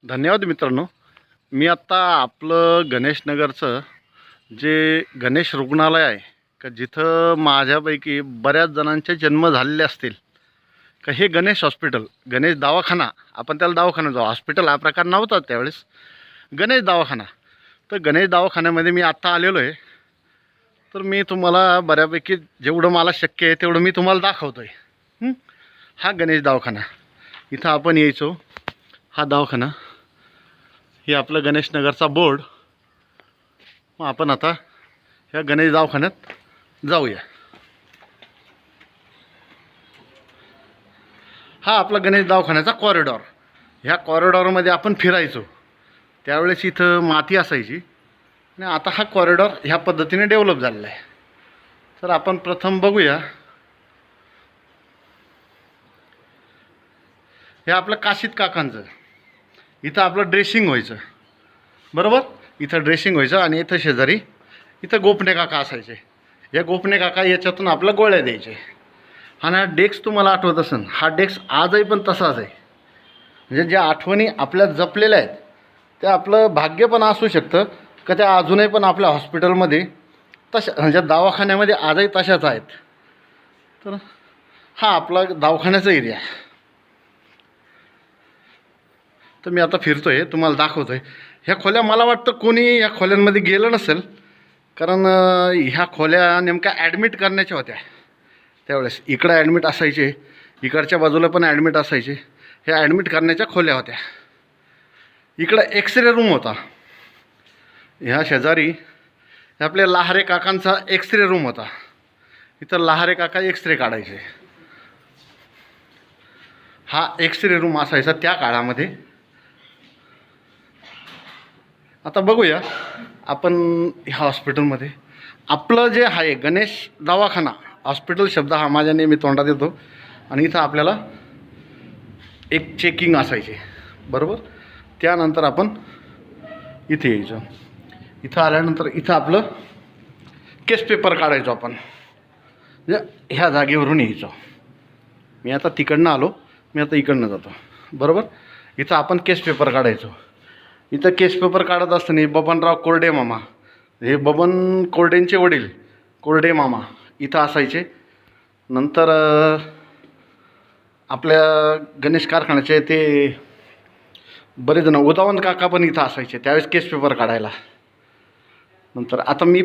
धन्यवाद मित्रांनो. मी आत्ता आपलं गणेशनगरचं जे गणेश रुग्णालय आहे का जिथं माझ्यापैकी बऱ्याच जणांचे जन्म झालेले असतील का हे गणेश हॉस्पिटल, गणेश दवाखाना, आपण त्याला दवाखाना जाऊ, हॉस्पिटल हा प्रकार नव्हता त्यावेळेस, गणेश दवाखाना. तर गणेश दवाखान्यामध्ये मी आत्ता आलेलो आहे. तर मी तुम्हाला बऱ्यापैकी जेवढं मला शक्य आहे तेवढं मी तुम्हाला दाखवतो आहे. हा गणेश दवाखाना, इथं आपण यायचो. हा दवाखाना, हे आपलं गणेशनगरचा बोर्ड. मग आपण आता ह्या गणेश दवाखान्यात जाऊया. हा आपला गणेश दवाखान्याचा कॉरिडॉर. ह्या कॉरिडॉरमध्ये आपण फिरायचो. त्यावेळेस इथं माती असायची आणि आता हा कॉरिडॉर ह्या पद्धतीने डेव्हलप झालेला आहे. तर आपण प्रथम बघूया. हे आपलं काशीद काकांचं, इथं आपलं ड्रेसिंग व्हायचं, बरोबर. इथं ड्रेसिंग व्हायचं आणि इथं शेजारी इथं गोपने काका असायचे. या गोपने काका याच्यातून आपल्या गोळ्या द्यायचे. आणि हा डेस्क तुम्हाला आठवत असेल, हा डेस्क आजही पण तसाच आहे. म्हणजे ज्या आठवणी आपल्या जपलेल्या आहेत त्या आपलं भाग्य पण असू शकतं का त्या अजूनही पण आपल्या हॉस्पिटलमध्ये तशा, म्हणजे दवाखान्यामध्ये आजही तशाच आहेत. तर हा आपला दवाखान्याचा एरिया. तर मी आता फिरतो आहे, तुम्हाला दाखवतो आहे. ह्या खोल्या मला वाटतं कोणी ह्या खोल्यांमध्ये गेलं नसेल, कारण ह्या खोल्या नेमक्या ॲडमिट करण्याच्या होत्या त्यावेळेस. इकडं ॲडमिट असायचे, इकडच्या बाजूला पण ॲडमिट असायचे. ह्या ॲडमिट करण्याच्या खोल्या होत्या. इकडं एक्सरे रूम होता. ह्या शेजारी आपल्या लहारे काकांचा एक्सरे रूम होता. इथं लहारे काका एक्सरे काढायचे. हा एक्सरे रूम असायचा त्या काळामध्ये. आता बघूया आपण ह्या हॉस्पिटलमध्ये. आपलं जे आहे गणेश दवाखाना, हॉस्पिटल शब्द हा माझ्या नेहमी तोंडात येतो. आणि इथं आपल्याला एक चेकिंग असायचे, बरोबर. त्यानंतर आपण इथे यायचो. इथं आल्यानंतर इथं आपलं केस पेपर काढायचो आपण. म्हणजे ह्या जागेवरून यायचो. मी आता तिकडनं आलो, मी आता इकडनं जातो, बरोबर. इथं आपण केस पेपर काढायचो. इथं केस पेपर काढत असताना बबनराव कोरडे मामा, हे बबन कोरडेंचे वडील कोरडे मामा इथं असायचे. नंतर आपल्या गणेश कारखान्याचे ते बरेच जण, उदावंत काका पण इथं असायचे त्यावेळेस केस पेपर काढायला. नंतर आता मी